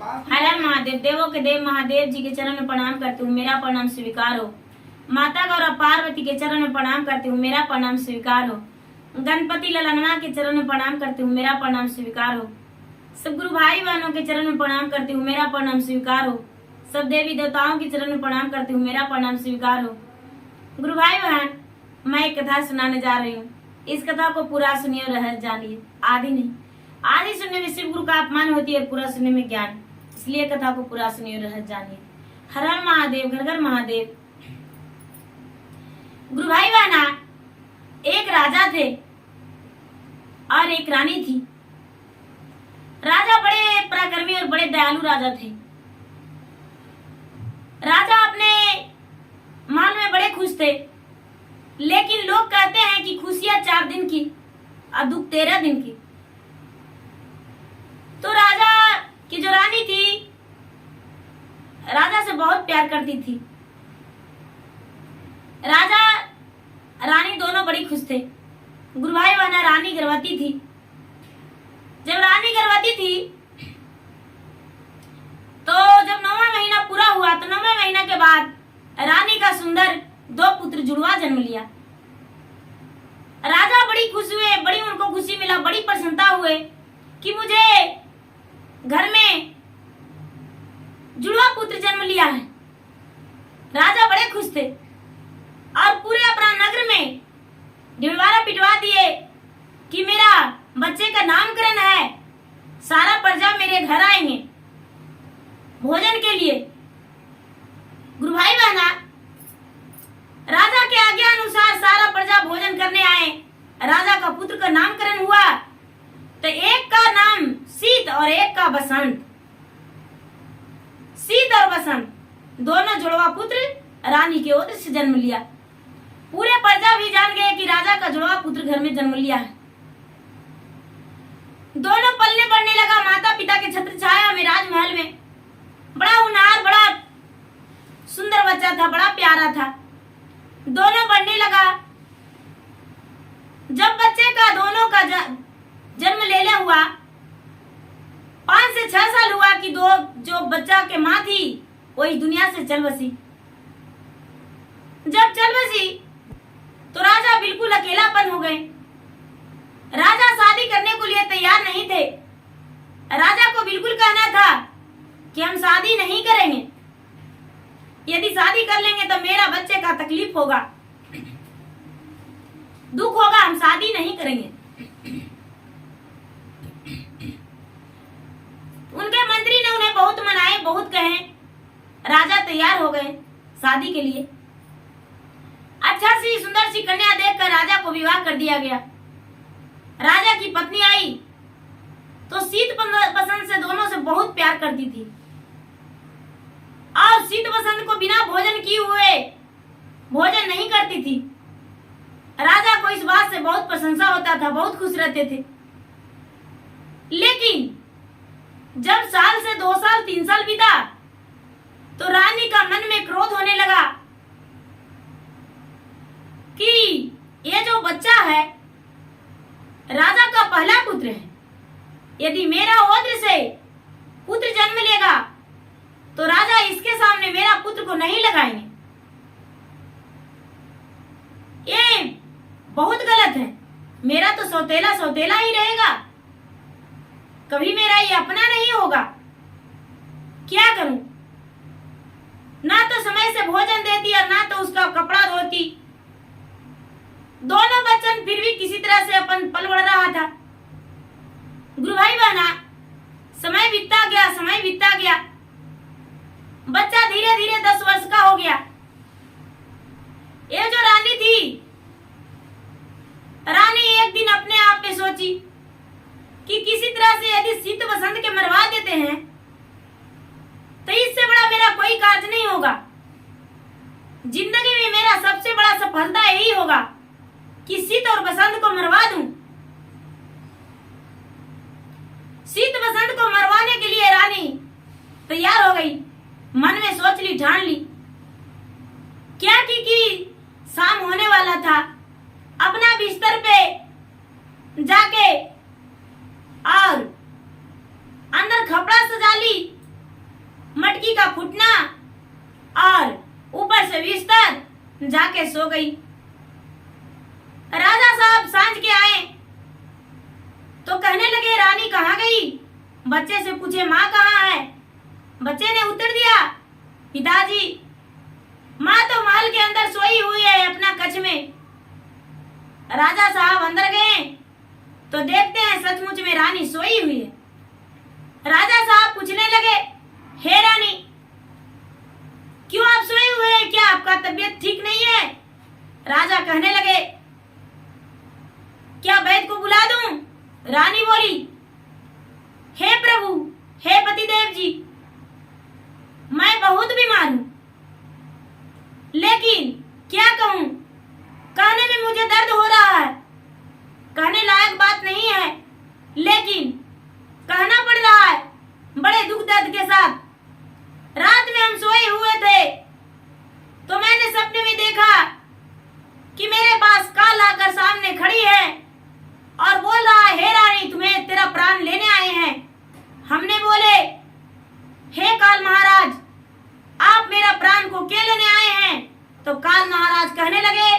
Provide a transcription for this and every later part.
हर हर महादेव। देवों के देव महादेव जी के चरण में प्रणाम करती हूँ, मेरा प्रणाम स्वीकार हो। माता गौरा पार्वती के चरण में प्रणाम करती हूँ, मेरा प्रणाम स्वीकार हो। गणपति ललनवा के चरण में प्रणाम करती हूँ, मेरा प्रणाम स्वीकार हो। सब गुरु भाई बहनों के चरण में प्रणाम करती हूँ, मेरा प्रणाम स्वीकार हो। सब देवी देवताओं के चरण में प्रणाम करती हूँ, मेरा प्रणाम स्वीकार हो। गुरु भाई बहन, मैं एक कथा सुनाने जा रही हूँ। इस कथा को पूरा सुनिए और रहस्य जानिए, आदि नहीं। आदि सुनने में शिव गुरु का अपमान होती है, पूरा सुनने में ज्ञान। इसलिए कथा को पूरा सुनिए और रहस्य जानिए। हर हर महादेव, घर घर महादेव। गुरु भाई बहना, एक राजा थे और एक रानी थी। राजा बड़े पराक्रमी और बड़े दयालु राजा थे। राजा अपने महल में बड़े खुश थे, लेकिन लोग कहते हैं कि खुशियां 4 दिन की और दुख 13 दिन की। तो राजा की जो रानी थी, राजा से बहुत प्यार करती थी। राजा रानी दोनों बड़ी खुश थे। गुरु भाई बहना, रानी गर्भवती थी। जब रानी गर्भवती थी तो जब 9वां महीना पूरा हुआ तो 9वें महीना के बाद रानी का सुंदर 2 पुत्र जुड़वा जन्म लिया। राजा बड़ी खुश हुए, बड़ी उनको खुशी मिला, बड़ी प्रसन्नता हुए कि मुझे घर में जुड़वा पुत्र जन्म लिया है। राजा बड़े खुश थे और पूरे अपना नगर में ढिलवारा पिटवा दिए कि मेरा बच्चे का नामकरण है, सारा प्रजा मेरे घर आएंगे भोजन के लिए। गुरु भाई बहना, राजा के आज्ञा अनुसार सारा प्रजा भोजन करने आए। राजा का पुत्र का नामकरण हुआ तो एक का नाम शीत और एक का बसंत। शीत और बसंत दोनों जुड़वा पुत्र रानी के ओर से जन्म लिया। पूरे प्रजा भी जान गए कि राजा का जुड़वा पुत्र घर में जन्म लिया है। दोनों पलने बढ़ने लगा माता पिता के छत्र छाया में, राजमहल में। बड़ा होनहार, बड़ा सुंदर बच्चा था, बड़ा प्यारा था। दोनों बढ़ने लगा। जब बच्चे का दोनों का जन्म ले हुआ, 5 से 6 साल हुआ कि जो बच्चा के माँ थी वो इस दुनिया से चल बसी। जब चल बसी तो राजा बिल्कुल अकेलापन हो गए। राजा शादी करने को लिए तैयार नहीं थे। राजा को बिल्कुल कहना था कि हम शादी नहीं करेंगे। यदि शादी कर लेंगे तो मेरा बच्चे का तकलीफ होगा, दुख होगा, हम शादी नहीं करेंगे। उनके मंत्री ने उन्हें बहुत मनाए, बहुत कहे। राजा तैयार हो गए शादी के लिए। अच्छा सी सुंदर सी कन्या देखकर राजा को विवाह कर दिया गया। राजा की पत्नी आई तो शीत बसंत से दोनों से बहुत प्यार करती थी और शीत बसंत को बिना भोजन किए हुए भोजन नहीं करती थी। राजा को इस बात से बहुत प्रशंसा होता था, बहुत खुश रहते थे। लेकिन जब साल से 2 साल 3 साल बीता तो रानी का मन में क्रोध होने लगा कि ये जो बच्चा है राजा का पहला पुत्र है। यदि मेरा ओद्र से पुत्र जन्म लेगा तो राजा इसके सामने मेरा पुत्र को नहीं लगाएंगे। ये बहुत गलत है। मेरा तो सौतेला सौतेला ही रहेगा, कभी मेरा ये अपना नहीं होगा। क्या करूं? ना तो समय से भोजन देती और ना तो उसका कपड़ा धोती। दोनों बच्चन फिर भी किसी तरह से अपन पल बढ़ रहा था। गुरु भाई बहना, समय बीतता गया, समय बीतता गया। बच्चा धीरे धीरे 10 वर्ष का हो गया। ये जो रानी थी, रानी एक दिन अपने आप में सोची कि किसी तरह से यदि शीत बसंत के मरवा देते हैं तो इससे बड़ा मेरा कोई कार्य नहीं होगा। जिंदगी में मेरा सबसे बड़ा सफलता यही होगा कि शीत और बसंत को मरवा दूं। शीत बसंत को मरवाने के लिए रानी तैयार हो गई। मन में सोच ली, ठान ली। क्या कि शाम होने वाला था। अपना बिस्तर पे जाके और अंदर कपड़ा सजा ली खिड़की का फुटना और ऊपर से बिस्तर जाके सो गई। राजा साहब सांझ के आए तो कहने लगे रानी कहाँ गई? बच्चे से पूछे माँ कहाँ है? बच्चे ने उत्तर दिया पिताजी माँ तो महल के अंदर सोई हुई है अपना कक्ष में। राजा साहब अंदर गए तो देखते हैं सचमुच में रानी सोई हुई है। राजा साहब पूछने लगे हे रानी क्यों आप सोए हुए हैं? क्या आपका तबीयत ठीक नहीं है? राजा कहने लगे क्या वैद्य को बुला दूं? रानी बोली हे प्रभु हे पतिदेव जी मैं बहुत बीमार हूं, लेकिन क्या कहूं, कहने में मुझे दर्द हो रहा है। कहने लायक बात नहीं है लेकिन कहना पड़ रहा है बड़े दुख दर्द के साथ। रात में हम सोए हुए थे तो मैंने सपने में देखा कि मेरे पास काल आकर सामने खड़ी है और बोल रहा है हे रानी तुम्हें तेरा प्राण लेने आए हैं। हमने बोले हे काल महाराज आप मेरा प्राण को क्यों लेने आए हैं? तो काल महाराज कहने लगे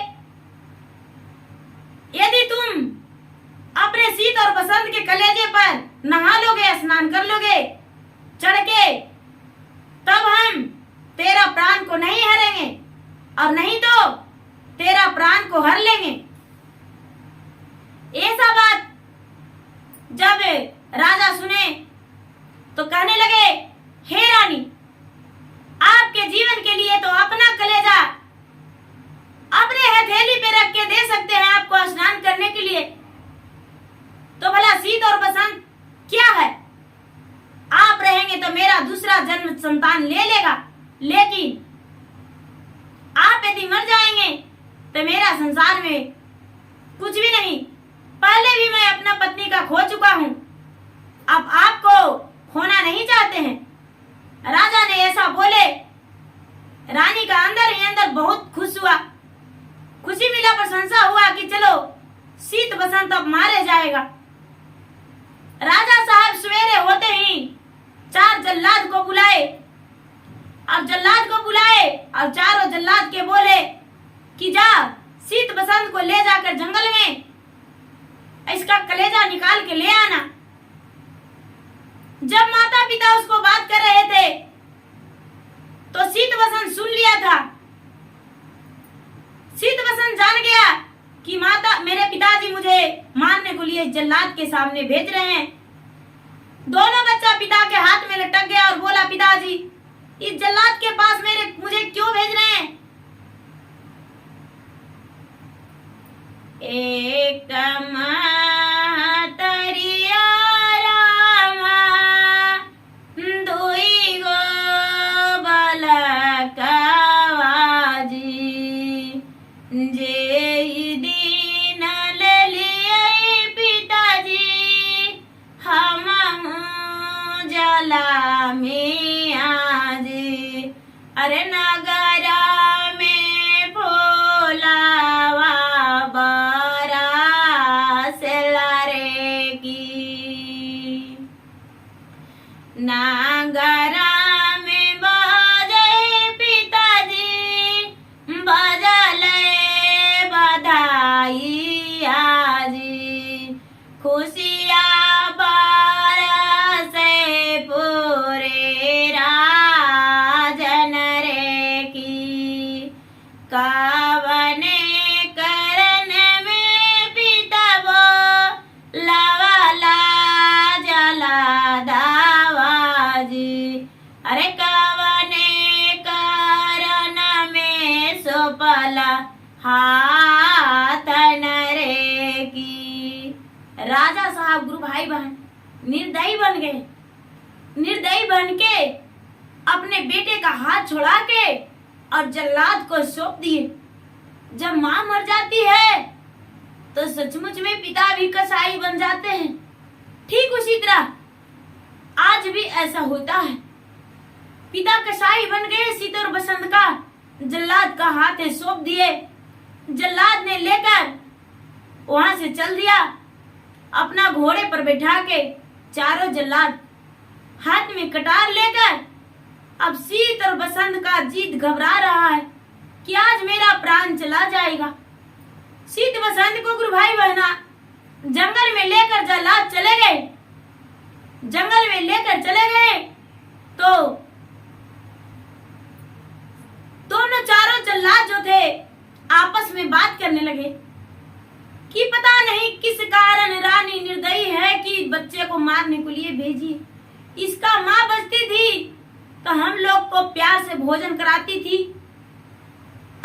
यदि तुम अपने शीत और बसंत के कलेजे पर नहा लोगे स्नान कर लोगे चढ़ के तब हम तेरा प्राण को नहीं हरेंगे और नहीं तो तेरा प्राण को हर लेंगे। ऐसा बात जब राजा सुने तो कहने लगे हे रानी आपके जीवन के लिए तो अपना कलेजा अपने हथेली पे रख के दे सकते हैं आपको स्नान करने के लिए, तो भला शीत और बसंत क्या है? आप रहेंगे तो मेरा दूसरा जन्म संतान ले लेगा, लेकिन आप यदि मर जाएंगे तो मेरा संसार में कुछ भी नहीं। पहले भी मैं अपना पत्नी का खो चुका हूं, अब आपको खोना नहीं चाहते हैं। राजा ने ऐसा बोले रानी का अंदर ही अंदर बहुत खुश हुआ, खुशी मिला, प्रशंसा हुआ कि चलो शीत बसंत अब मारे जाएगा। राजा साहब सवेरे होते ही 4 जल्लाद को बुलाए और जल्लाद को बुलाए और चारों जल्लाद के बोले कि जा शीत बसंत को ले जाकर जंगल में इसका कलेजा निकाल के ले आना। जब माता पिता उसको बात कर रहे थे तो शीत बसंत सुन लिया था। शीत बसंत जान गया कि माता मेरे पिताजी मुझे मारने को लिए जल्लाद के सामने भेज रहे हैं। दोनों बच्चा पिता के हाथ में लटक गया और बोला पिताजी इस जल्लाद के पास मुझे क्यों भेज रहे हैं? एक तरिया रामा दुई गो बलकवाजी जे दीन ललिए पिताजी हम जला में आजी। अरे नगरा में भोलावा बरा सेलारे की नागरा में बजे पिताजी बजले बधाई आजी। खुशिया बरसे पूरे राजन रे की कावने करन में पिता वो लवाला जला दावाजी। अरे कावने करन में सोपला हाथन रे की। राजा साहब गुरु भाई बहन निर्दयी बन गए। निर्दयी बन के अपने बेटे का हाथ छुड़ा के और जल्लाद को सौंप दिए। जब माँ मर जाती है तो सचमुच में पिता भी कसाई बन जाते हैं। ठीक उसी तरह आज भी ऐसा होता है। पिता कसाई बन गए, शीत और बसंत का जल्लाद का हाथ सौंप दिए। जल्लाद ने लेकर वहां से चल दिया अपना घोड़े पर बैठा के। चारों जल्लाद हाथ में कटार लेकर अब शीत और बसंत का जीत घबरा रहा है कि आज मेरा प्राण चला जाएगा। शीत बसंत को गुरु भाई बहना जंगल में लेकर जल्लाद चले गए। जंगल में लेकर चले गए तो दोनों चारों जल्लाद जो थे आपस में बात करने लगे कि पता नहीं किस कारण रानी निर्दयी है कि बच्चे को मारने के लिए भेजी। इसका माँ बचती थी तो हम लोग को प्यार से भोजन कराती थी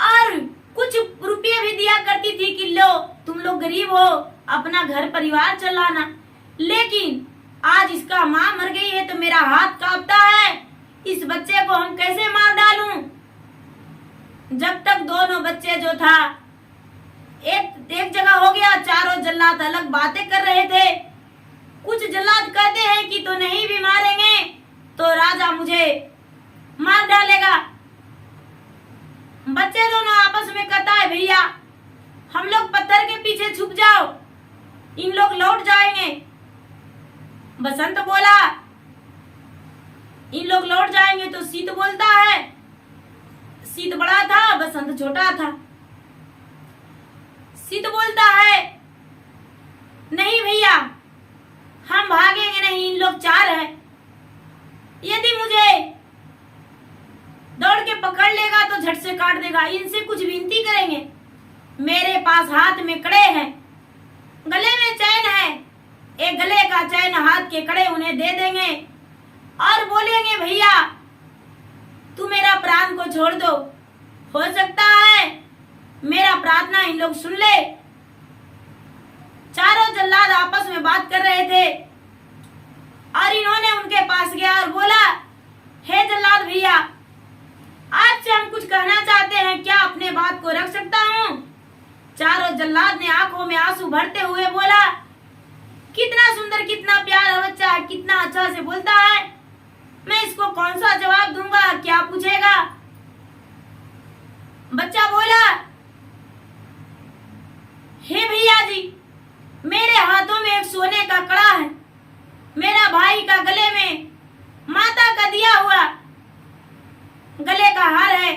और कुछ रुपये भी दिया करती थी कि लो तुम लोग गरीब हो अपना घर परिवार चलाना। लेकिन आज इसका माँ मर गई है तो मेरा हाथ कांपता है। इस बच्चे को हम कैसे मार डालूं? जब तक दोनों बच्चे जो था एक जगह हो गया, चारों जल्लाद अलग बातें कर रहे थे। कुछ जल्लाद कहते हैं कि तो नहीं भी मारेंगे तो राजा मुझे मार डालेगा। बच्चे दोनों आपस में कहता है भैया हम लोग पत्थर के पीछे छुप जाओ, इन लोग लौट जाएंगे। बसंत बोला इन लोग लौट जाएंगे तो शीत बोलता है, शीत बड़ा था बसंत छोटा था। शीत बोलता है नहीं भैया हम भागेंगे नहीं, इन लोग चार हैं। यदि मुझे दौड़ के पकड़ लेगा तो झट से काट देगा। इनसे कुछ विनती करेंगे, मेरे पास हाथ में कड़े हैं, गले में चैन है, एक गले का चैन हाथ के कड़े उन्हें दे देंगे और बोलेंगे भैया तू मेरा प्राण को छोड़ दो। हो सकता है मेरा प्रार्थना इन लोग सुन ले। चारों जल्लाद आपस में बात कर रहे थे और इन्होंने उनके पास गया और बोला हे जल्लाद भैया आज से हम कुछ कहना चाहते हैं, क्या अपने बात को रख सकता हूँ? चारों जल्लाद ने आंखों में आंसू भरते हुए बोला कितना सुंदर कितना प्यारा बच्चा है, कितना अच्छा से बोलता है, मैं इसको कौन सा जवाब दूंगा, क्या पूछेगा? बच्चा बोला हे भैया जी मेरे हाथों में एक सोने का कड़ा है, मेरा भाई का गले में माता का दिया हुआ गले का हार है,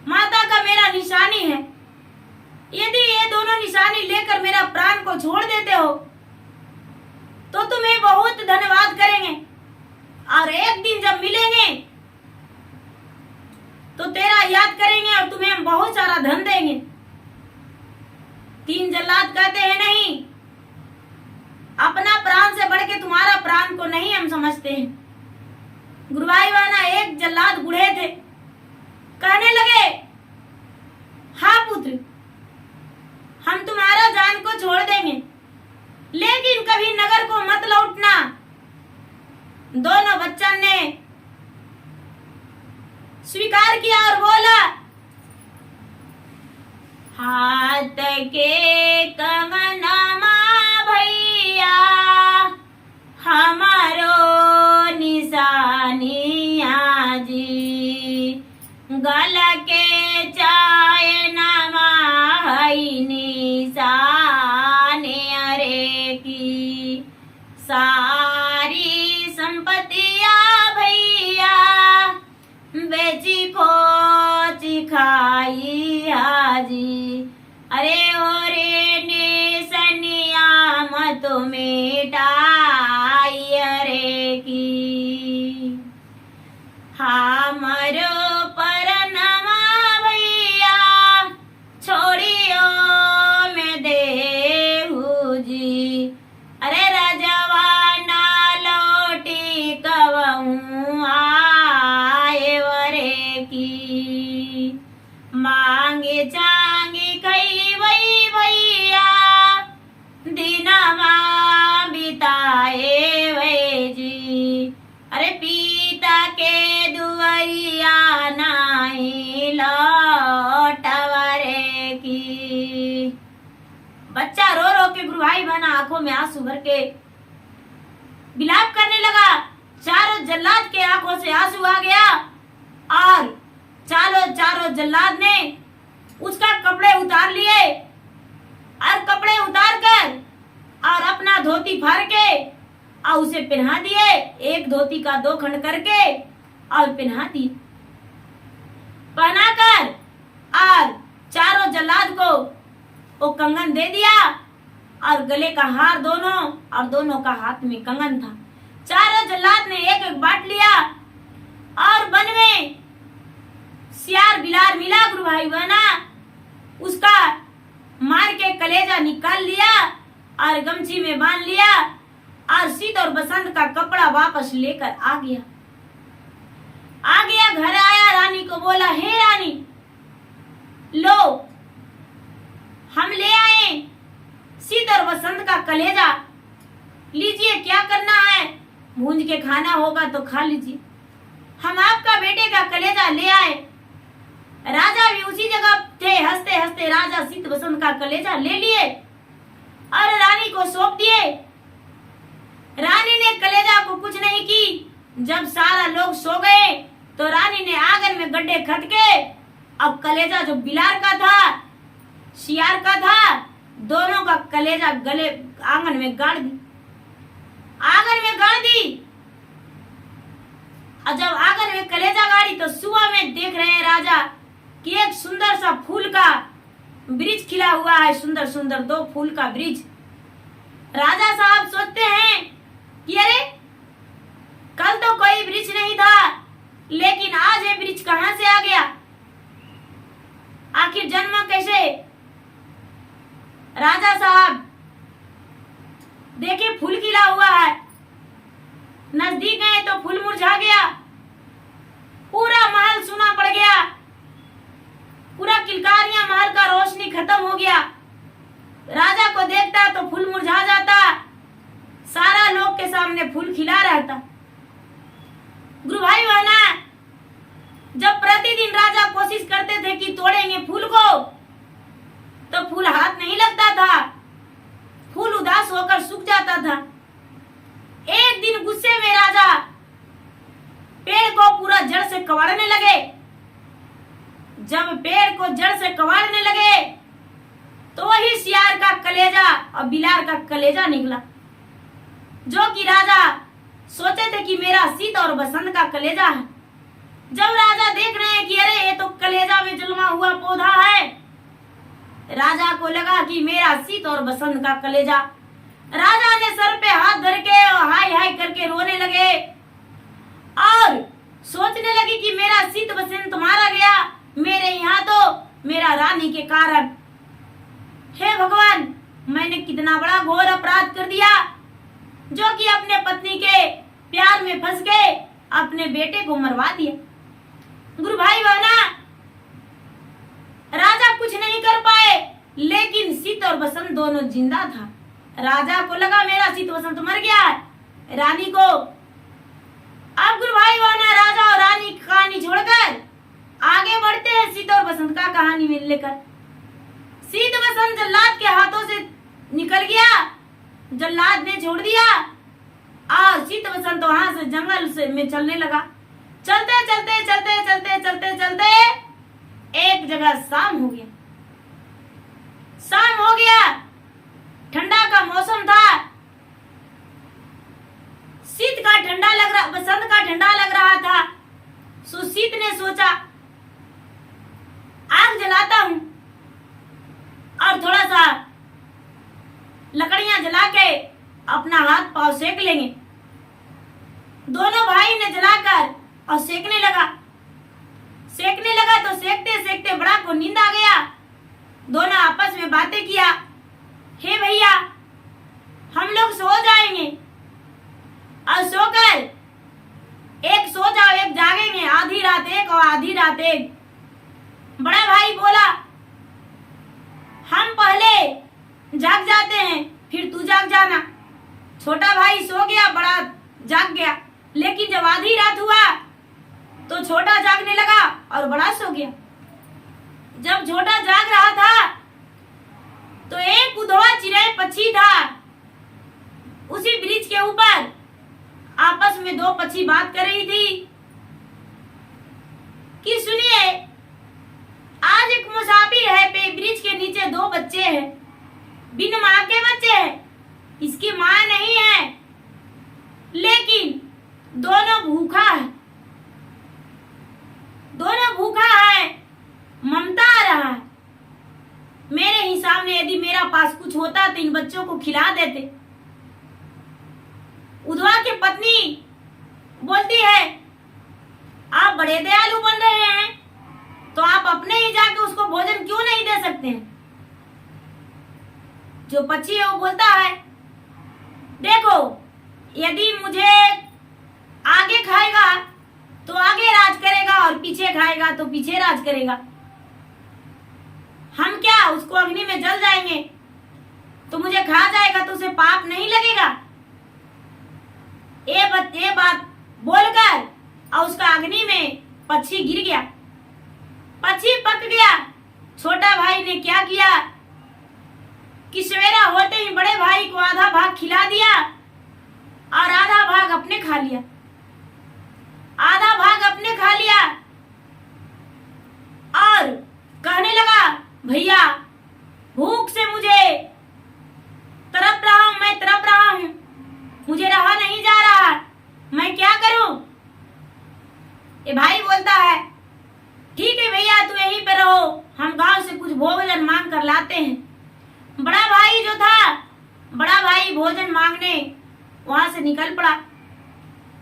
माता का मेरा निशानी है। यदि ये दोनों निशानी लेकर मेरा प्राण को छोड़ देते हो तो तुम्हें बहुत धन्यवाद करेंगे और एक दिन जब मिलेंगे तो तेरा याद करेंगे और तुम्हें हम बहुत सारा धन देंगे। तीन जल्लाद कहते हैं नहीं, अपना प्राण से बढ़ के तुम्हारा प्राण को नहीं हम समझते हैं। गुरु भाई बहना एक जल्लाद बूढ़े थे, कहने लगे हाँ पुत्र हम तुम्हारा जान को छोड़ देंगे लेकिन कभी नगर को मत लौटना। दोनों बच्चन ने स्वीकार किया और बोला हाथ के कंगनमा भैया हमारो निशानिया जी, गल के चाय नमा हई निशाने अरे की, सारी संपत्तिया भैया बेची को चिखाई हाजी, अरे ओरे ने सनिया तो मिटाई अरे की, हमरो परनमा भैया छोड़ियो में देहू जी, अरे रजवाना लौटी कवहू आए वरे की, मांगे चांगे कई वही भैया दिनमा बिताए वे जी, अरे पीता के दुआरिया नहीं लौटवरे की। बच्चा रो रो के गुरु भाई बहना आंखों में आंसू भर के विलाप करने लगा। चारों जल्लाद के आंखों से आंसू आ गया और चारों जल्लाद ने उसका कपड़े उतार लिए और कपड़े उतार कर और अपना धोती फाड़ के और उसे पहना दिए, एक धोती का दो खंड करके और पहना दिए। पहनाकर और चारों जल्लाद को वो कंगन दे दिया और गले का हार दोनों और दोनों का हाथ में कंगन था। चारों जल्लाद ने एक एक बांट लिया और वन में सियार बिलार मिला गुरु भाई बना, उसका मार के कलेजा निकाल लिया और गमछी में बांध लिया और शीत और बसंत का कपड़ा वापस लेकर आ गया। घर आया, रानी को बोला, हे रानी लो हम ले आए शीत और बसंत का कलेजा, लीजिए क्या करना है, भूंज के खाना होगा तो खा लीजिए। हम आपका बेटे का कलेजा ले आए। राजा भी उसी जगह थे। हंसते हंसते राजा शीत बसंत का कलेजा ले लिए और रानी को सौंप दिए। रानी ने कलेजा को कुछ नहीं की। जब सारा लोग सो गए तो रानी ने आंगन में गड्ढे खद के अब कलेजा जो बिलार का था शियार का था, दोनों का कलेजा गले आंगन में गाड़ दी। और जब आंगन में कलेजा गाड़ी तो सुबह में देख रहे हैं राजा कि एक सुंदर सा फूल का वृक्ष खिला हुआ है, सुंदर सुंदर 2 फूल का वृक्ष। राजा साहब सोचते हैं कि अरे कल तो कोई वृक्ष नहीं था, लेकिन आज ये वृक्ष कहां से आ गया, आखिर जन्म कैसे। राजा साहब देखे फूल खिला हुआ है, नजदीक गए तो फूल मुरझा गया, पूरा महल सुना पड़ गया, पूरा किलकारियां महल का रोशनी खत्म हो गया। राजा को देखता तो फूल मुरझा जाता, सारा लोग के सामने फूल खिला रहता। गुरु भाई बहना, जब प्रतिदिन राजा कोशिश करते थे कि तोड़ेंगे फूल को तो फूल हाथ नहीं लगता था, फूल उदास होकर सूख जाता था। एक दिन गुस्से में राजा पेड़ को पूरा जड़ से कबाड़ने लगे। जब पेड़ को जड़ से कबाड़ने लगे तो वही सियार का कलेजा और बिलार का कलेजा निकला, जो कि राजा सोचे थे कि मेरा शीत और बसंत का कलेजा है। जब राजा देख रहे हैं कि अरे ये तो कलेजा में जलमा हुआ पौधा है, राजा को लगा कि मेरा शीत और बसंत का कलेजा। राजा ने सर पे हाथ धर के और हाय हाय करके रोने लगे और सोचने लगे कि मेरा शीत बसंत मारा गया मेरे यहाँ तो मेरा रानी के कारण। हे भगवान, मैंने कितना बड़ा घोर अपराध कर दिया, जो कि अपने पत्नी के प्यार में फंस गए, अपने बेटे को मरवा दिया। गुरु भाई बहना, राजा कुछ नहीं कर पाए, लेकिन शीत और बसंत दोनों जिंदा था। राजा को लगा मेरा शीत बसंत मर गया है। रानी को अब गुरु भाई बहना, राजा और रानी की कहानी छोड़कर आगे बढ़ते हैं शीत और बसंत का कहानी में लेकर। शीत बसंत जल्लाद के हाथों से निकल गया, जल्लाद ने छोड़ दिया और शीत बसंत वहां से जंगल से में चलने लगा। चलते चलते चलते चलते चलते चलते एक जगह शाम हो गया। शाम हो गया, ठंडा का मौसम था, शीत का ठंडा लग रहा, बसंत का ठंडा लग रहा था। सो शीत ने सोचा आग जलाता हूं और थोड़ा सा लकड़ियां जला के अपना हाथ पांव सेक लेंगे। दोनों भाई ने जलाकर और सेकने लगा तो सेकते सेकते बड़ा को नींद आ गया। दोनों आपस में बातें किया, हे भैया हम लोग सो जाएंगे और सोकर एक सो जाओ एक जागेंगे, आधी रात एक और आधी रात एक। बड़ा भाई बोला हम पहले जाग जाते हैं फिर तू जाग जाना। छोटा भाई सो गया, बड़ा जाग गया, लेकिन जब आधी रात हुआ तो छोटा जागने लगा और बड़ा सो गया। जब छोटा जाग रहा था तो एक उधवा चिड़ै पक्षी था, उसी वृक्ष के ऊपर आपस में 2 पक्षी बात कर रही थी कि सुनिए आज एक मुसाफिर है, पे वृक्ष के नीचे 2 बच्चे हैं, बिन माँ के बच्चे हैं, इसकी माँ नहीं है, लेकिन दोनों भूखा है। पास कुछ होता तो इन बच्चों को खिला देते। उधवा की पत्नी बोलती है, आप बड़े दयालु बन रहे हैं तो आप अपने ही जाके उसको भोजन क्यों नहीं दे सकते हैं? जो पक्षी है वो बोलता है, देखो यदि मुझे आगे खाएगा तो आगे राज करेगा और पीछे खाएगा तो पीछे राज करेगा। हम क्या उसको अग्नि में जल जाएंगे तो मुझे खा जाएगा तो उसे पाप नहीं लगेगा? ये बात बोलकर और उसका अग्नि में पक्षी गिर गया, पक्षी पक गया। छोटा भाई ने क्या किया कि सवेरा होते ही बड़े भाई को आधा भाग खिला दिया और आधा भाग अपने खा लिया, आधा भाग अपने खा लिया और कहने लगा, भैया भूख से मुझे तड़प रहा हूं, मैं तड़प रहा हूं, मुझे रहा नहीं जा रहा, मैं क्या करूं? ये भाई बोलता है, ठीक है भैया तू यहीं पे रहो, हम गांव से कुछ भोजन मांग कर लाते हैं। बड़ा भाई जो था, बड़ा भाई भोजन मांगने वहां से निकल पड़ा।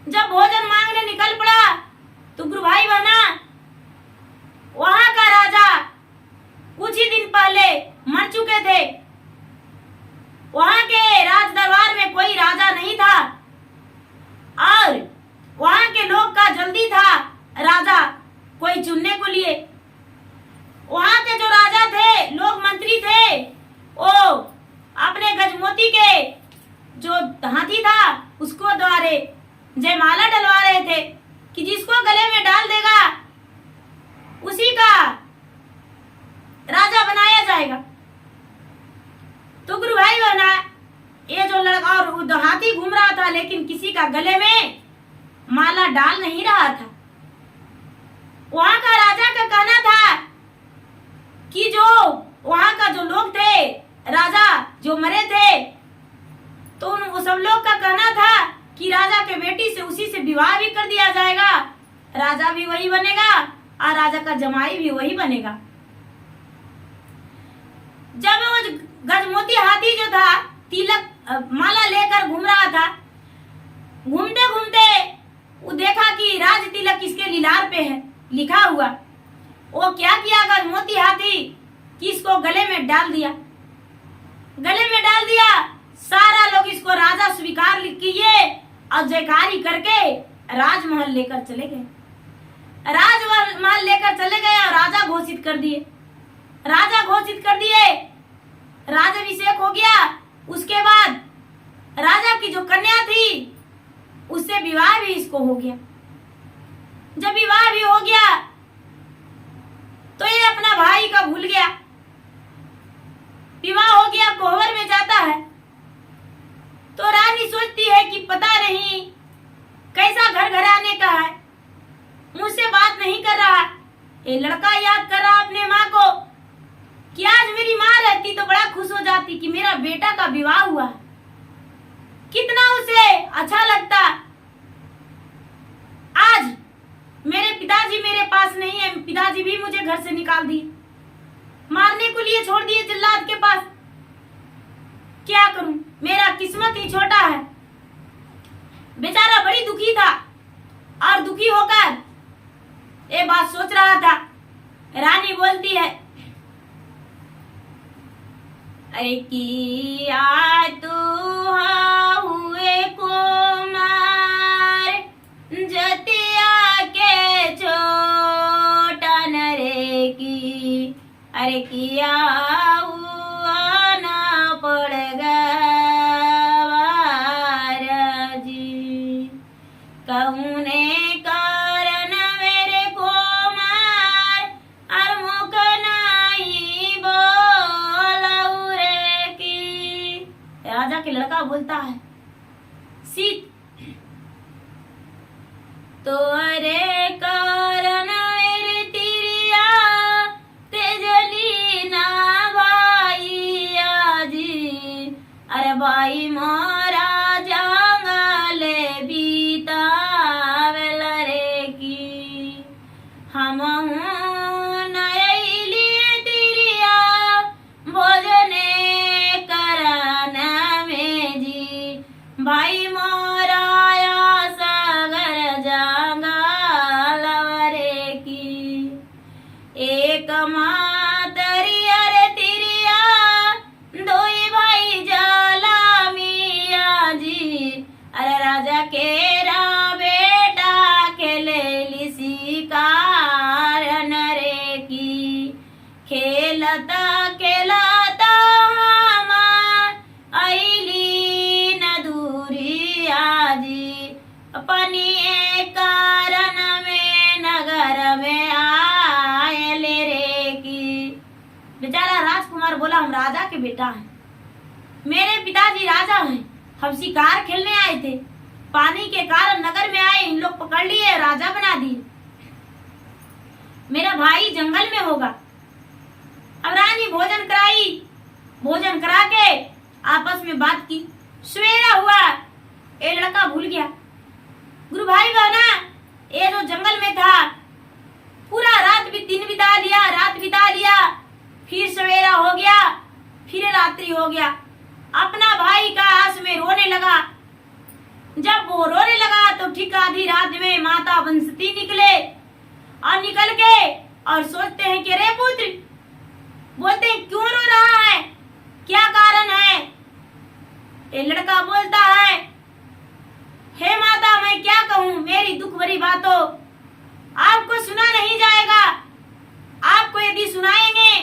जब भोजन मांगने निकल पड़ा तो गुरु भाई बहना, वहां का राजा कुछ ही दिन पहले मर चुके थे। वहां के राज दरबार में कोई राजा नहीं था और वहां के लोग का जल्दी था राजा कोई चुनने को लिए। वहां के जो राजा थे, लोग मंत्री थे, वो अपने गजमोती के जो हाथी था उसको द्वारे जयमाला डलवा रहे थे कि जिसको गले में डाल देगा उसी का राजा बनाया जाएगा। तो गुरु भाई बहना, ये जो लड़का और हाथी घूम रहा था लेकिन किसी का गले में माला डाल नहीं रहा था। वहां का राजा का कहना था कि जो वहां का जो लोग थे, राजा जो मरे थे, तो वो सब लोग का कहना था कि राजा के बेटी से उसी से विवाह भी कर दिया जाएगा, राजा भी वही बनेगा और राजा का जमाई भी वही बनेगा। जब वो गजमोती हाथी जो था तिलक माला लेकर घूम रहा था, घूमते घूमते वो देखा कि राज तिलक इसके लीलार पे है लिखा हुआ। वो क्या किया गजमोती हाथी कि इसको गले में डाल दिया, गले में डाल दिया। सारा लोग इसको राजा स्वीकार किए और जयकारी करके राजमहल लेकर चले गए, राजमहल लेकर चले गए और राजा घोषित कर दिए, राजा घोषित कर दिए। राजाभिषेक हो गया। उसके बाद राजा की जो कन्या थी उससे विवाह भी इसको हो गया। जब विवाह भी हो गया तो ये अपना भाई का भूल गया। विवाह हो गया, कोहबर में जाता है तो रानी सोचती है कि पता नहीं कैसा घर घराने का है, मुझसे बात नहीं कर रहा। ये लड़का याद कर रहा अपने माँ को कि आज मेरी माँ रहती तो बड़ा खुश हो जाती कि मेरा बेटा का विवाह हुआ, कितना उसे अच्छा लगता। आज मेरे पिताजी मेरे पास नहीं है, पिताजी भी मुझे घर से निकाल दिए, मारने को लिए छोड़ दिए जल्लाद के पास। क्या करूं, मेरा किस्मत ही छोटा है। बेचारा बड़ी दुखी था और दुखी होकर ये बात सोच रहा था। रानी बोलती है, अरे किया तू हुए कुमार जतिया के छोटा नरे की, अरे किया हुआ ना पड़ गया जी, कहूँ ने कारण मेरे को मार और मुख नहीं बोलऊ रे की। राजा के लड़का बोलता है, सीत तो अरे कारण मेरे तिरिया तेजली ना भाई जी, अरे भाई मोरा जंगले बीतावेल रे की, हम नयली तिरिया भोजने ये कारण में नगर में आए ले रे की। बेचारा राजकुमार बोला, हम राजा के बेटा हैं, मेरे पिताजी राजा हैं, हम शिकार खेलने आए थे, पानी के कारण नगर में आए, इन लोग पकड़ लिए, राजा बना दिए, मेरा भाई जंगल में होगा। अब रानी भोजन कराई, भोजन करा के आपस में बात की। सवेरा हुआ, ये लड़का भूल गया। गुरु भाई बहना, ये जो जंगल में था पूरा रात भी दिन बिता लिया, रात बिता लिया, फिर सवेरा हो गया, फिर रात्रि हो गया। अपना भाई का आस में रोने लगा। जब वो रोने लगा तो ठीक आधी रात में माता बंसती निकले और निकल के और सोचते हैं कि रे पुत्र, बोलते हैं क्यों रो रहा है, क्या कारण है। ये लड़का बोलता है, हे माता मैं क्या कहूँ, मेरी दुख भरी बातों आपको सुना नहीं जाएगा, आपको यदि सुनाएंगे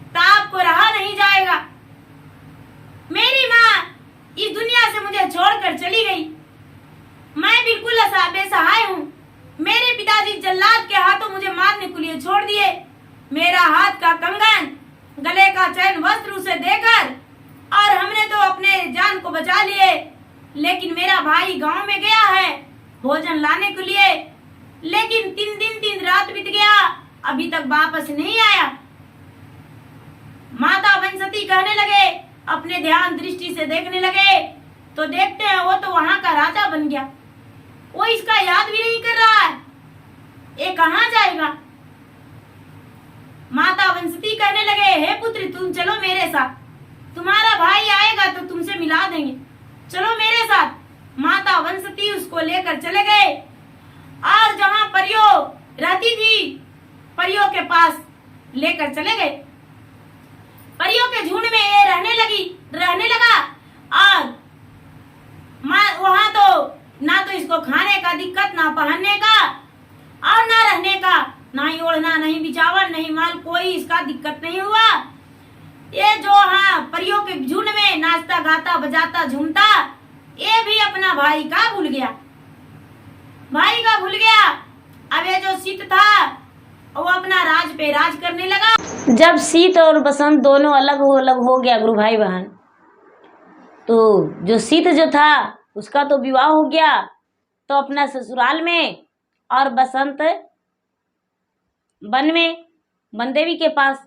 तो आपको रहा नहीं जाएगा। मेरी माँ इस दुनिया से मुझे छोड़कर चली गई, मैं बिल्कुल बेसहाय हूँ। मेरे पिताजी जल्लाद के हाथों मुझे मारने के लिए छोड़ दिए। मेरा हाथ का कंगन, गले का चैन वस्त्र उसे देकर और हमने तो अपने जान को बचा लिए, लेकिन मेरा भाई गांव में गया है भोजन लाने के लिए, लेकिन 3 दिन 3 रात बीत गया, अभी तक वापस नहीं आया। माता बंसती कहने लगे, अपने ध्यान दृष्टि से देखने लगे तो देखते हैं वो तो वहां का राजा बन गया, वो इसका याद भी नहीं कर रहा है, ये कहाँ जाएगा। माता बंसती कहने लगे, हे पुत्र तुम चलो मेरे साथ, तुम्हारा भाई आएगा तो तुमसे मिला देंगे, चलो मेरे साथ। माता बंसती उसको लेकर चले गए और जहां परियों रहती थी परियों के पास लेकर चले गए। परियों के झुंड में ये रहने लगा और वहां तो ना तो इसको खाने का दिक्कत, ना पहनने का और ना रहने का, ना ही ओढ़ना, नहीं बिछावन, नहीं माल, कोई इसका दिक्कत नहीं हुआ। ये जो परियों के झुंड में नाचता गाता बजाता झूमता, ये भी अपना भाई का भूल गया। अब ये जो सीत था वो अपना राज पे राज करने लगा। जब सीत और बसंत दोनों अलग हो गया गुरु भाई बहन, तो जो सीत जो था उसका तो विवाह हो गया तो अपना ससुराल में, और बसंत वन में बनदेवी के पास।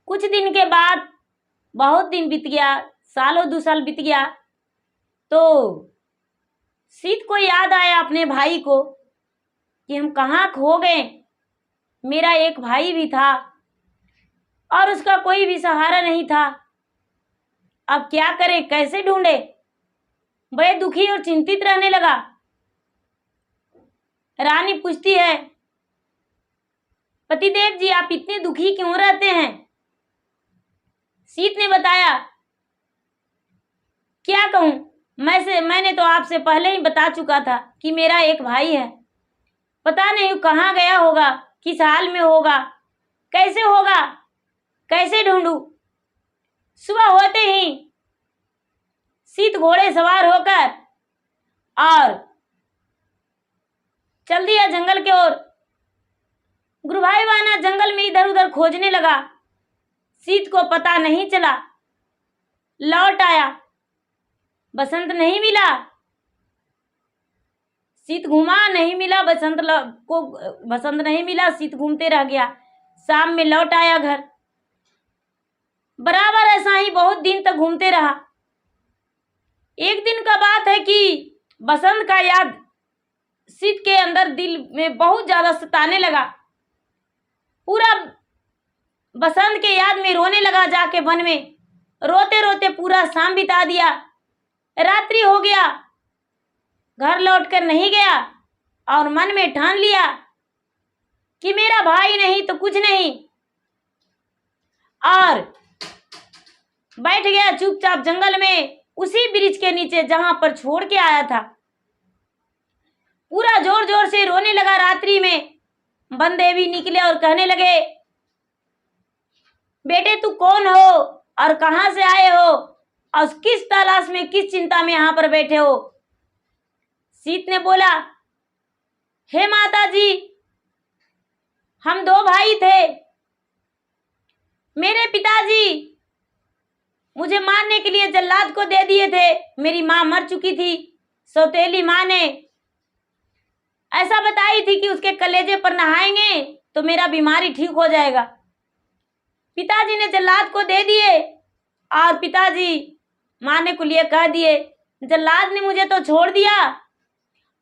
कुछ दिन के बाद, बहुत दिन बीत गया, सालों 2 साल बीत गया, तो सीत को याद आया अपने भाई को कि हम कहाँ खो गए। मेरा एक भाई भी था और उसका कोई भी सहारा नहीं था, अब क्या करे, कैसे ढूंढे। बड़े दुखी और चिंतित रहने लगा। रानी पूछती है, पतिदेव जी आप इतने दुखी क्यों रहते हैं। सीत ने बताया, क्या कहूं, मैंने तो आपसे पहले ही बता चुका था कि मेरा एक भाई है, पता नहीं कहाँ गया होगा, किस हाल में होगा, कैसे होगा, कैसे ढूंढूं। सुबह होते ही सीत घोड़े सवार होकर और चल दिया जंगल की ओर। गुरु भाई बहना जंगल में इधर उधर खोजने लगा, सीत को पता नहीं चला। लौट आया, बसंत नहीं मिला, सीत घूमा, नहीं मिला, बसंत नहीं मिला, सीत घूमते रह गया। शाम में लौट आया घर, बराबर ऐसा ही बहुत दिन तक घूमते रहा। एक दिन का बात है कि बसंत का याद सीत के अंदर दिल में बहुत ज्यादा सताने लगा। पूरा बसंत के याद में रोने लगा, जाके वन में रोते रोते पूरा शाम बिता दिया। रात्रि हो गया, घर लौटकर नहीं गया और मन में ठान लिया कि मेरा भाई नहीं तो कुछ नहीं, और बैठ गया चुपचाप जंगल में, उसी वृक्ष के नीचे जहां पर छोड़ के आया था। पूरा जोर जोर से रोने लगा। रात्रि में बनदेवी निकले और कहने लगे, बेटे तू कौन हो और कहां से आए हो और किस तलाश में, किस चिंता में यहाँ पर बैठे हो, सीत ने बोला, हे माता जी, हम 2 भाई थे। मेरे पिताजी मुझे मारने के लिए जल्लाद को दे दिए थे। मेरी माँ मर चुकी थी। सौतेली माँ ने ऐसा बताई थी कि उसके कलेजे पर नहाएंगे तो मेरा बीमारी ठीक हो जाएगा। पिताजी ने जल्लाद को दे दिए और पिताजी मारने को लिए कह दिए। जल्लाद ने मुझे तो छोड़ दिया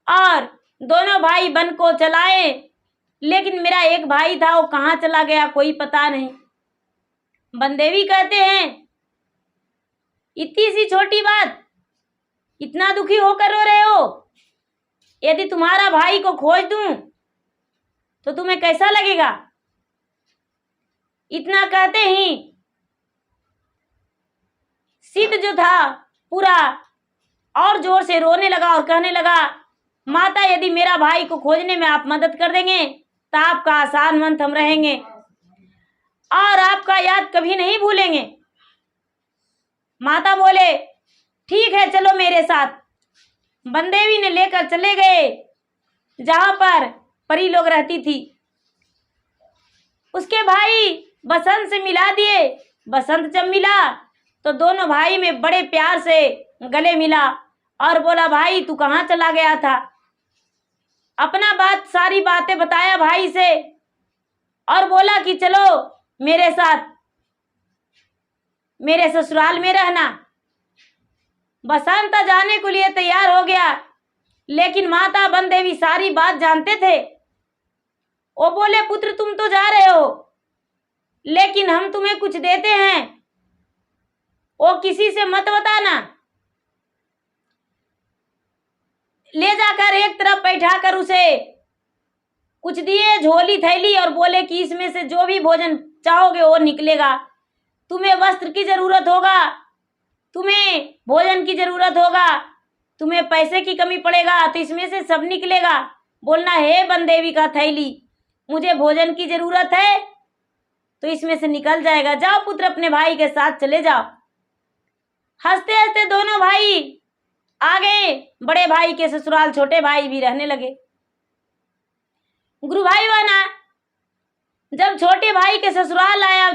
और दोनों भाई वन को चलाए, लेकिन मेरा एक भाई था, वो कहाँ चला गया कोई पता नहीं। बनदेवी कहते हैं, इतनी सी छोटी बात इतना दुखी होकर रो रहे हो? यदि तुम्हारा भाई को खोज दूं तो तुम्हें कैसा लगेगा? इतना कहते ही सिद्ध जो था पूरा और जोर से रोने लगा और कहने लगा, माता, यदि मेरा भाई को खोजने में आप मदद कर देंगे तो आपका आसान मंत हम रहेंगे और आपका याद कभी नहीं भूलेंगे। माता बोले, ठीक है, चलो मेरे साथ। बनदेवी ने लेकर चले गए जहां पर परी लोग रहती थी। उसके भाई बसंत से मिला दिए। बसंत जब मिला तो दोनों भाई में बड़े प्यार से गले मिला और बोला, भाई तू कहाँ चला गया था? अपना बात सारी बातें बताया भाई से और बोला कि चलो मेरे साथ, मेरे ससुराल में रहना। बसंत जाने के लिए तैयार हो गया, लेकिन माता बनदेवी सारी बात जानते थे। वो बोले, पुत्र तुम तो जा रहे हो, लेकिन हम तुम्हें कुछ देते हैं, वो किसी से मत बताना। ले जाकर एक तरफ बैठाकर उसे कुछ दिए, झोली थैली, और बोले कि इसमें से जो भी भोजन चाहोगे वो निकलेगा। तुम्हें वस्त्र की जरूरत होगा, तुम्हें भोजन की जरूरत होगा, तुम्हें पैसे की कमी पड़ेगा तो इसमें से सब निकलेगा। बोलना, हे बनदेवी का थैली, मुझे भोजन की जरूरत है तो इसमें से निकल जाएगा। जाओ पुत्र, अपने भाई के साथ चले जाओ। हंसते हंसते दोनों भाई आ गए। बड़े भाई के ससुराल छोटे भाई भी रहने लगे। गुरु भाई बना, जब छोटे भाई के ससुराल आया,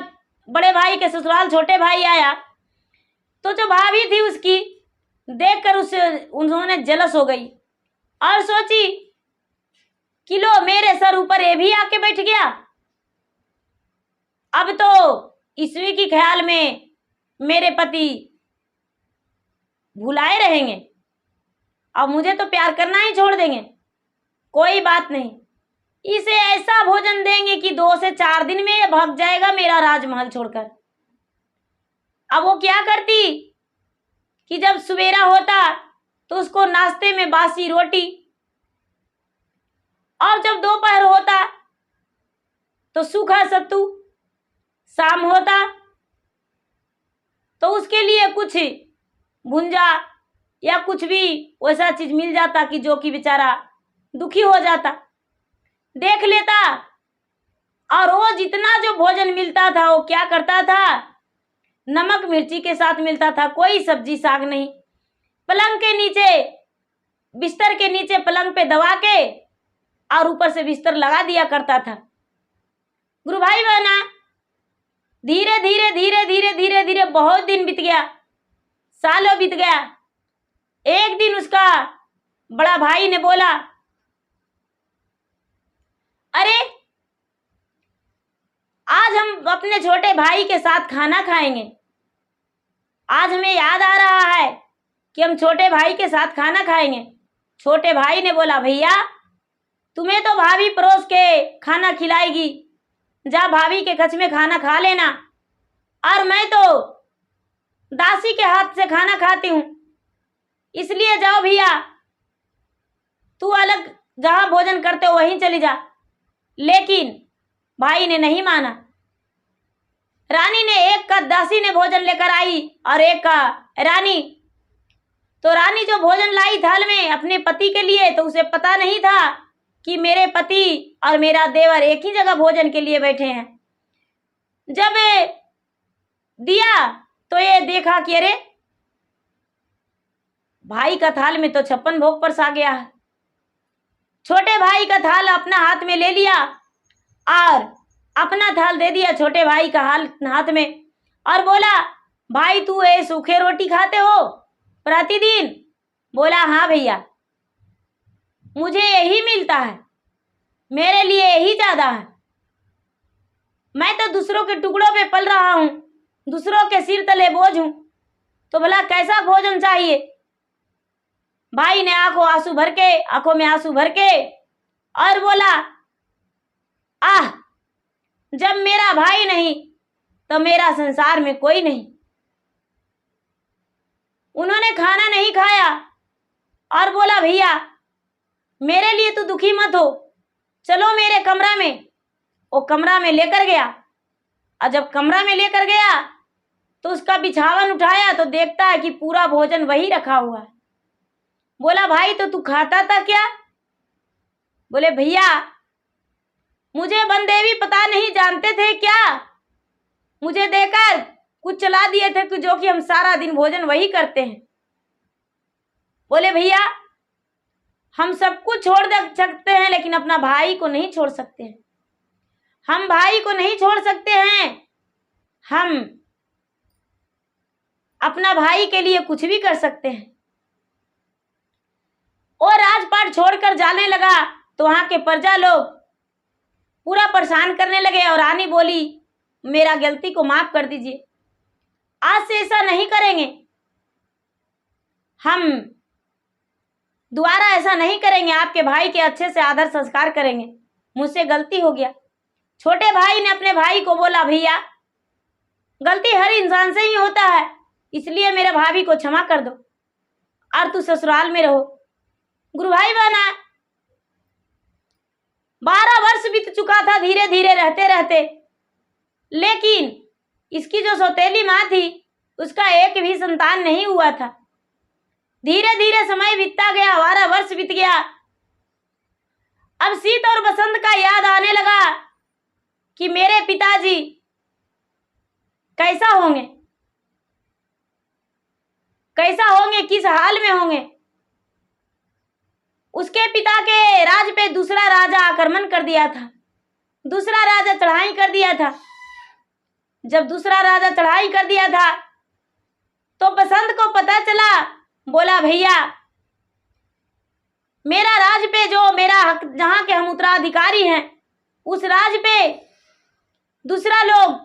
बड़े भाई के ससुराल छोटे भाई आया, तो जो भाभी थी उसकी देखकर उन्होंने जलस हो गई और सोची कि लो, मेरे सर ऊपर ये भी आके बैठ गया। अब तो ईश्वरी की ख्याल में मेरे पति भुलाए रहेंगे, अब मुझे तो प्यार करना ही छोड़ देंगे। कोई बात नहीं, इसे ऐसा भोजन देंगे कि 2 से 4 दिन में ये भाग जाएगा मेरा राजमहल छोड़कर। अब वो क्या करती कि जब सवेरा होता तो उसको नाश्ते में बासी रोटी, और जब दोपहर होता तो सूखा सत्तू, शाम होता तो उसके लिए कुछ भुंजा या कुछ भी वैसा चीज मिल जाता कि जो कि बेचारा दुखी हो जाता, देख लेता। और वो जितना जो भोजन मिलता था वो क्या करता था, नमक मिर्ची के साथ मिलता था, कोई सब्जी साग नहीं। पलंग के नीचे, बिस्तर के नीचे पलंग पे दबा के और ऊपर से बिस्तर लगा दिया करता था। गुरु भाई बहना, धीरे धीरे धीरे धीरे धीरे धीरे बहुत दिन बीत गया, सालों बीत गया। एक दिन उसका बड़ा भाई ने बोला, अरे आज हम अपने छोटे भाई के साथ खाना खाएंगे। आज हमें याद आ रहा है कि हम छोटे भाई के साथ खाना खाएंगे। छोटे भाई ने बोला, भैया तुम्हें तो भाभी परोस के खाना खिलाएगी, जा भाभी के कच्छ में खाना खा लेना, और मैं तो दासी के हाथ से खाना खाती हूं, इसलिए जाओ भैया, तू अलग जहां भोजन करते हो वहीं चली जा। लेकिन भाई ने नहीं माना। रानी ने एक का दासी ने भोजन लेकर आई और एक का रानी। तो रानी जो भोजन लाई थाल में अपने पति के लिए, तो उसे पता नहीं था कि मेरे पति और मेरा देवर एक ही जगह भोजन के लिए बैठे हैं। जब दिया तो ये देखा कि अरे भाई का थाल में तो 56 भोग परसा गया है। छोटे भाई का थाल अपना हाथ में ले लिया और अपना थाल दे दिया छोटे भाई का हाथ में और बोला, भाई तू ये सूखे रोटी खाते हो प्रतिदिन? बोला, हाँ भैया, मुझे यही मिलता है, मेरे लिए यही ज्यादा है। मैं तो दूसरों के टुकड़ों पे पल रहा हूं, दूसरों के सिर तले बोझ हूं, तो भला कैसा भोजन चाहिए? भाई ने आंखों में आंसू भर के और बोला, आह, जब मेरा भाई नहीं तो मेरा संसार में कोई नहीं। उन्होंने खाना नहीं खाया और बोला, भैया मेरे लिए तो दुखी मत हो, चलो मेरे कमरा में। वो कमरा में लेकर गया और जब कमरा में लेकर गया तो उसका बिछावन उठाया तो देखता है कि पूरा भोजन वही रखा हुआ है। बोला, भाई तो तू खाता था क्या? बोले, भैया मुझे बनदेवी पता नहीं जानते थे क्या, मुझे देकर कुछ चला दिए थे कि जो कि हम सारा दिन भोजन वही करते हैं। बोले, भैया हम सब कुछ छोड़ सकते हैं लेकिन अपना भाई को नहीं छोड़ सकते हैं। हम भाई को नहीं छोड़ सकते हैं, हम अपना भाई के लिए कुछ भी कर सकते हैं। और राजपाट छोड़कर जाने लगा तो वहां के प्रजा लोग पूरा परेशान करने लगे और रानी बोली, मेरा गलती को माफ कर दीजिए, आज से ऐसा नहीं करेंगे, हम दोबारा ऐसा नहीं करेंगे, आपके भाई के अच्छे से आदर संस्कार करेंगे, मुझसे गलती हो गया। छोटे भाई ने अपने भाई को बोला, भैया गलती हर इंसान से ही होता है, इसलिए मेरे भाभी को क्षमा कर दो और तू ससुराल में रहो। गुरु भाई बहना 12 वर्ष बीत चुका था धीरे धीरे रहते रहते, लेकिन इसकी जो सौतेली माँ थी उसका एक भी संतान नहीं हुआ था। धीरे धीरे समय बीतता गया, 12 वर्ष बीत गया। अब शीत और बसंत का याद आने लगा कि मेरे पिताजी कैसा होंगे, किस हाल में होंगे। उसके पिता के राज पे दूसरा राजा आक्रमण कर दिया था, दूसरा राजा चढ़ाई कर दिया था। जब दूसरा राजा चढ़ाई कर दिया था तो बसंत को पता चला, बोला, भैया मेरा राज पे जो मेरा हक, जहां के हम उत्तराधिकारी हैं, उस राज पे दूसरा लोग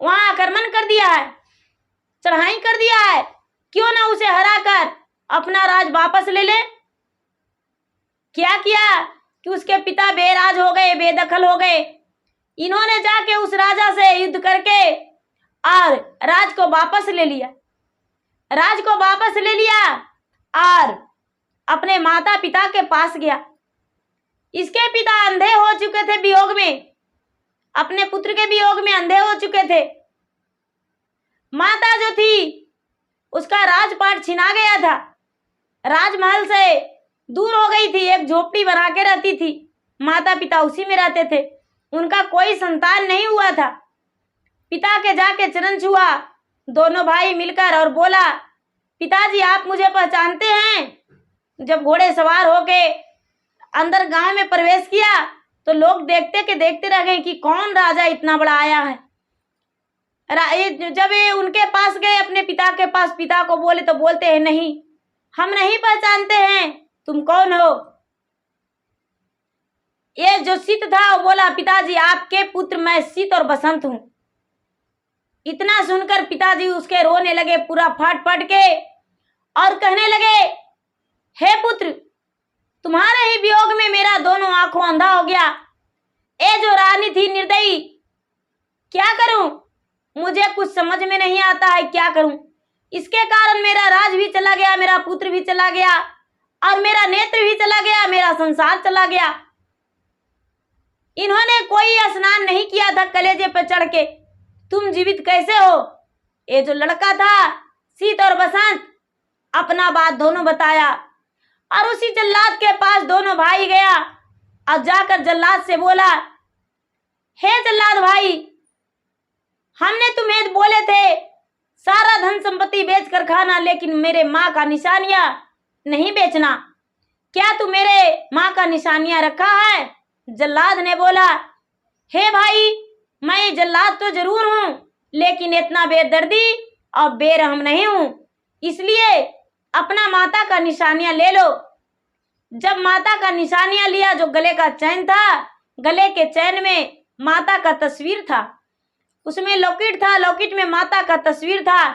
वहां आक्रमण कर दिया है, चढ़ाई कर दिया है, क्यों ना उसे हराकर अपना राज वापस ले ले। क्या किया कि उसके पिता बेराज हो गए, बेदखल हो गए। इन्होंने जाके उस राजा से युद्ध करके और राज को वापस ले लिया, और अपने माता पिता के पास गया। इसके पिता अंधे हो चुके थे वियोग में, अपने पुत्र के वियोग में अंधे हो चुके थे। माता जो थी उसका राजपाट छिना गया था, राजमहल से दूर हो गई थी, एक झोपड़ी बना के रहती थी, माता पिता उसी में रहते थे, उनका कोई संतान नहीं हुआ था। पिता के जाके चरण छुआ दोनों भाई मिलकर और बोला, पिताजी आप मुझे पहचानते हैं? जब घोड़े सवार होके अंदर गांव में प्रवेश किया तो लोग देखते रह गए कि कौन राजा इतना बड़ा आया है। जब ये उनके पास गए अपने पिता के पास, पिता को बोले तो बोलते हैं, नहीं हम नहीं पहचानते हैं, तुम कौन हो? ये जो शीत था वो बोला, पिताजी आपके पुत्र मैं शीत और बसंत हूं। इतना सुनकर पिताजी उसके रोने लगे पूरा फट फट के और कहने लगे, हे पुत्र तुम्हारे ही वियोग में मेरा दोनों आंखों अंधा हो गया। ये जो रानी थी निर्दयी, क्या करूं, मुझे कुछ समझ में नहीं आता है, क्या करूं। इसके कारण मेरा राज भी चला गया, मेरा पुत्र भी चला गया और मेरा नेत्र भी चला गया, मेरा संसार चला गया। इन्होंने कोई स्नान नहीं किया था कलेजे पे चढ़ के, तुम जीवित कैसे हो? ये जो लड़का था शीत और बसंत अपना बात दोनों बताया और उसी जल्लाद के पास दोनों भाई गया और जाकर जल्लाद से बोला, हे जल्लाद भाई, हमने तुम्हें बोले थे सारा धन संपत्ति बेच कर खाना, लेकिन मेरे माँ का निशानियां नहीं बेचना। क्या तू मेरे माँ का निशानियां रखा है? जल्लाद ने बोला, हे भाई, मैं जल्लाद तो जरूर हूँ, लेकिन इतना बेदर्दी और बेरहम नहीं हूँ, इसलिए अपना माता का निशानियां ले लो। जब माता का निशानियां लिया, जो गले का चैन था, गले के चैन में माता का तस्वीर था, उसमें लॉकेट था, लॉकेट में माता का तस्वीर था।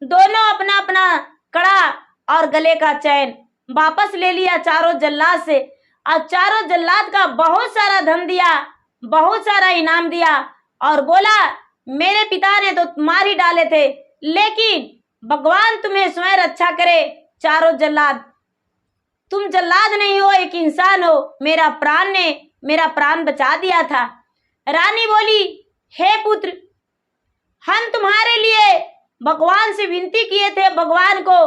दोनों अपना अपना कड़ा और गले का चैन वापस ले लिया चारों जल्लाद से, और चारों जल्लाद का बहुत सारा धन दिया, बहुत सारा इनाम दिया, और बोला, मेरे पिता ने तो मार ही डाले थे, लेकिन भगवान तुम्हें स्वयं रक्षा करे। चारों जल्लाद, तुम जल्लाद नहीं हो, एक इंसान हो, मेरा प्राण बचा दिया था। रानी बोली, हे पुत्र, हम तुम्हारे लिए भगवान से विनती किए थे, भगवान को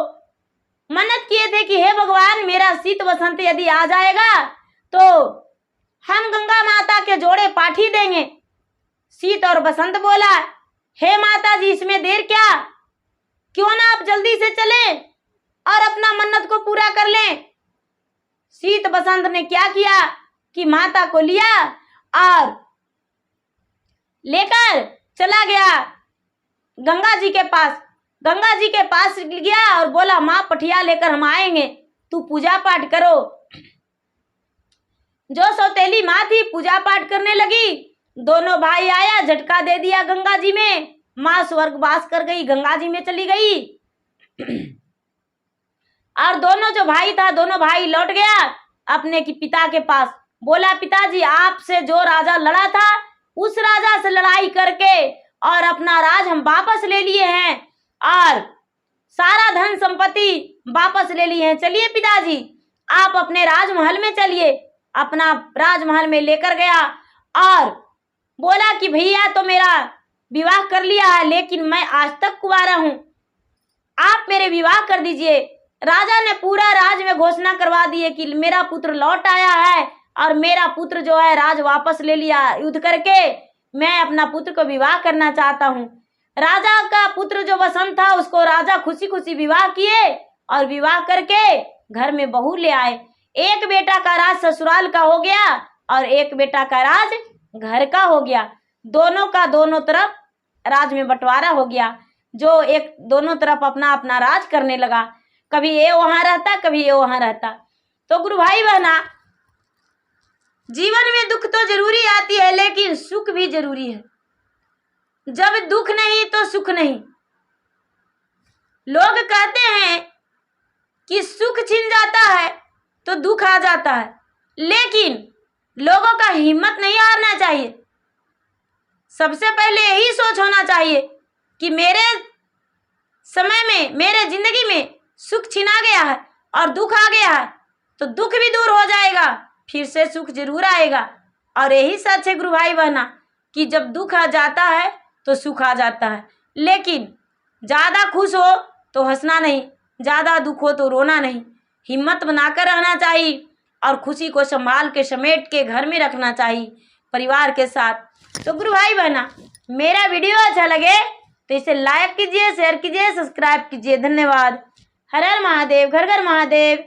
मन्नत किए थे कि हे भगवान, मेरा शीत वसंत यदि आ जाएगा तो हम गंगा माता के जोड़े पाठी देंगे। शीत और बसंत बोला, हे माता जी, इसमें देर क्या, क्यों ना आप जल्दी से चलें और अपना मन्नत को पूरा कर लें। शीत बसंत ने क्या किया कि माता को लिया और लेकर चला गया गंगा जी के पास। गंगा जी के पास गया और बोला, माँ पटिया लेकर हम आएंगे, तू पूजा पाठ करो। जो सौतेली माँ थी पूजा पाठ करने लगी। दोनों भाई आया, झटका दे दिया गंगा जी में, माँ स्वर्गवास कर गई, गंगा जी में चली गई। और दोनों जो भाई था, दोनों भाई लौट गया अपने की पिता के पास। बोला, पिताजी, आपसे जो राजा लड़ा था, उस राजा से लड़ाई करके और अपना राज हम वापस ले लिए हैं, और सारा धन संपत्ति वापस ले लिए हैं। चलिए पिताजी, आप अपने राजमहल में चलिए। अपना राजमहल में लेकर गया और बोला कि भैया तो मेरा विवाह कर लिया है, लेकिन मैं आज तक कुंवारा हूँ, आप मेरे विवाह कर दीजिए। राजा ने पूरा राज में घोषणा करवा दी है कि मेरा पुत्र लौट आया है और मेरा पुत्र जो है राज वापस ले लिया युद्ध करके, मैं अपना पुत्र को विवाह करना चाहता हूँ। राजा का पुत्र जो बसंत था, उसको राजा खुशी खुशी विवाह किए और विवाह करके घर में बहू ले आए। एक बेटा का राज ससुराल का हो गया और एक बेटा का राज घर का हो गया। दोनों का दोनों तरफ राज में बंटवारा हो गया, जो एक दोनों तरफ अपना अपना राज करने लगा। कभी ये वहां रहता, कभी ये वहां रहता। तो गुरु भाई बहना, जीवन में दुख तो जरूरी आती है, लेकिन सुख भी जरूरी है। जब दुख नहीं तो सुख नहीं। लोग कहते हैं कि सुख छिन जाता है तो दुख आ जाता है, लेकिन लोगों का हिम्मत नहीं हारना चाहिए। सबसे पहले यही सोच होना चाहिए कि मेरे समय में, मेरे जिंदगी में सुख छिना गया है और दुख आ गया है, तो दुख भी दूर हो जाएगा, फिर से सुख जरूर आएगा। और यही सच है गुरु भाई बहना, कि जब दुख आ जाता है तो सुख आ जाता है, लेकिन ज़्यादा खुश हो तो हंसना नहीं, ज़्यादा दुख हो तो रोना नहीं। हिम्मत बनाकर रहना चाहिए और खुशी को संभाल के समेट के घर में रखना चाहिए परिवार के साथ। तो गुरु भाई बहना, मेरा वीडियो अच्छा लगे तो इसे लाइक कीजिए, शेयर कीजिए, सब्सक्राइब कीजिए। धन्यवाद। हर हर महादेव, घर घर महादेव।